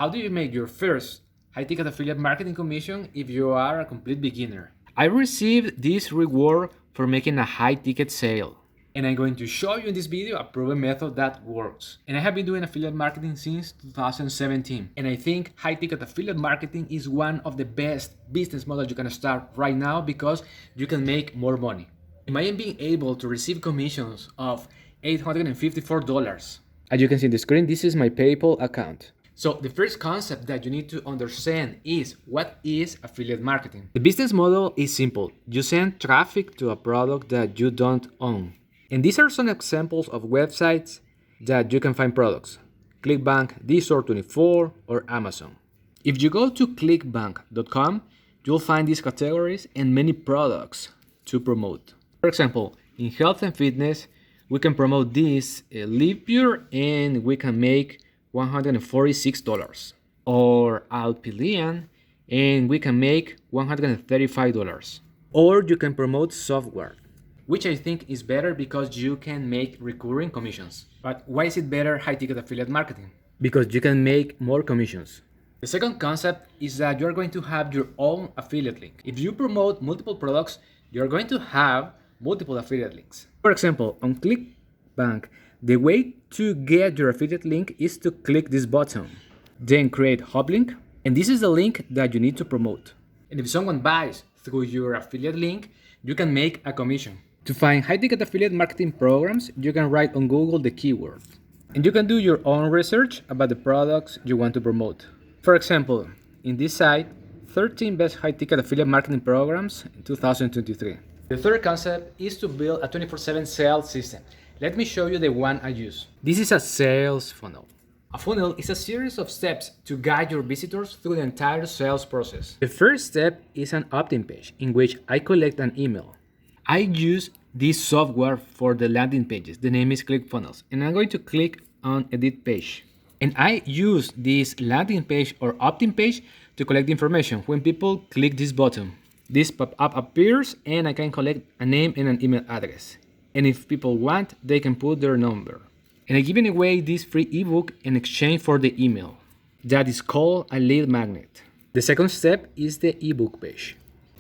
How do you make your first high-ticket affiliate marketing commission if you are a complete beginner? I received this reward for making a high-ticket sale. And I'm going to show you in this video a proven method that works. And I have been doing affiliate marketing since 2017. And I think high-ticket affiliate marketing is one of the best business models you can start right now because you can make more money. Imagine being able to receive commissions of $854. As you can see on the screen, this is my PayPal account. So the first concept that you need to understand is what is affiliate marketing. The business model is simple. You send traffic to a product that you don't own. And these are some examples of websites that you can find products. ClickBank, DStore24, or Amazon. If you go to clickbank.com, you'll find these categories and many products to promote. For example, in health and fitness, we can promote this Live Pure and we can make $146. Or Alpilian and we can make $135. Or you can promote software, which I think is better because you can make recurring commissions. But why is it better high-ticket affiliate marketing? Because you can make more commissions. The second concept is that you're going to have your own affiliate link. If you promote multiple products, you're going to have multiple affiliate links. For example, on ClickBank, the way to get your affiliate link is to click this button, then create hub link, and this is the link that you need to promote. And if someone buys through your affiliate link, you can make a commission. To find high-ticket affiliate marketing programs, you can write on Google the keyword. And you can do your own research about the products you want to promote. For example, in this site, 13 best high-ticket affiliate marketing programs in 2023. The third concept is to build a 24/7 sales system. Let me show you the one I use. This is a sales funnel. A funnel is a series of steps to guide your visitors through the entire sales process. The first step is an opt-in page in which I collect an email. I use this software for the landing pages. The name is ClickFunnels, and I'm going to click on Edit Page. And I use this landing page or opt-in page to collect information. When people click this button, this pop-up appears and I can collect a name and an email address. And if people want, they can put their number. And I'm giving away this free ebook in exchange for the email. That is called a lead magnet. The second step is the ebook page.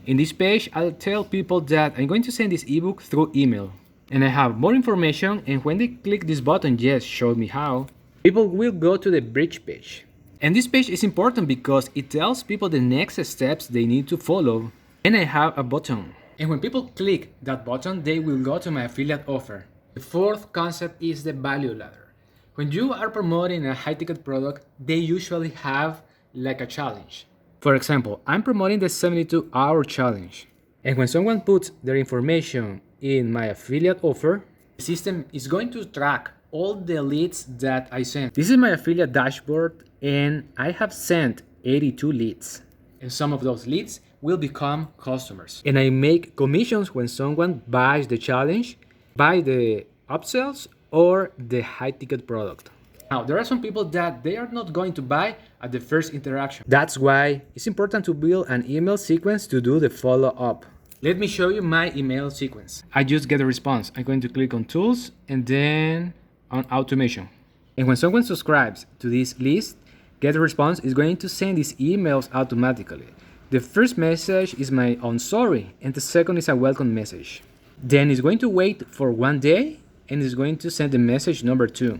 In this page, I'll tell people that I'm going to send this ebook through email. And I have more information, and when they click this button, yes, show me how, people will go to the bridge page. And this page is important because it tells people the next steps they need to follow. And I have a button. And when people click that button, they will go to my affiliate offer. The fourth concept is the value ladder. When you are promoting a high-ticket product, they usually have like a challenge. For example, I'm promoting the 72-hour challenge. And when someone puts their information in my affiliate offer, the system is going to track all the leads that I sent. This is my affiliate dashboard, and I have sent 82 leads. And some of those leads will become customers. And I make commissions when someone buys the challenge, buy the upsells, or the high-ticket product. Now, there are some people that they are not going to buy at the first interaction. That's why it's important to build an email sequence to do the follow-up. Let me show you my email sequence. I just get a response. I'm going to click on Tools and then on Automation. And when someone subscribes to this list, Get a Response is going to send these emails automatically. The first message is my own sorry, and the second is a welcome message. Then it's going to wait for 1 day, and it's going to send the message number 2.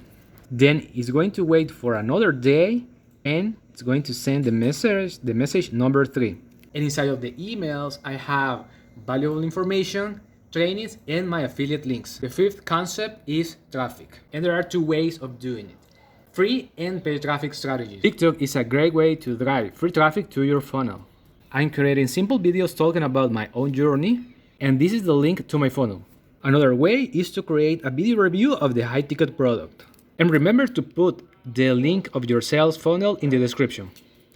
Then it's going to wait for another day, and it's going to send the message number 3. And inside of the emails, I have valuable information, trainings, and my affiliate links. The fifth concept is traffic. And there are 2 ways of doing it: free and paid traffic strategies. TikTok is a great way to drive free traffic to your funnel. I'm creating simple videos talking about my own journey, and this is the link to my funnel. Another way is to create a video review of the high-ticket product. And remember to put the link of your sales funnel in the description.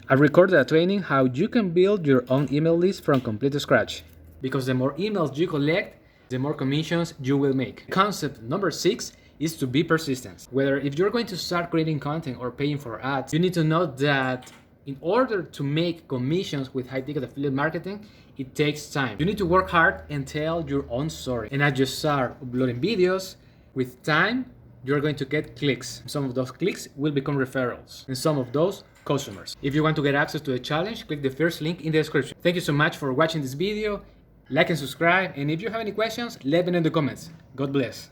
I recorded a training how you can build your own email list from complete scratch. Because the more emails you collect, the more commissions you will make. Concept number 6 is to be persistent. Whether if you're going to start creating content or paying for ads, you need to know that in order to make commissions with high-ticket affiliate marketing, it takes time. You need to work hard and tell your own story. And as you start uploading videos, with time, you're going to get clicks. Some of those clicks will become referrals, and some of those customers. If you want to get access to the challenge, click the first link in the description. Thank you so much for watching this video. Like and subscribe, and if you have any questions, let me know in the comments. God bless.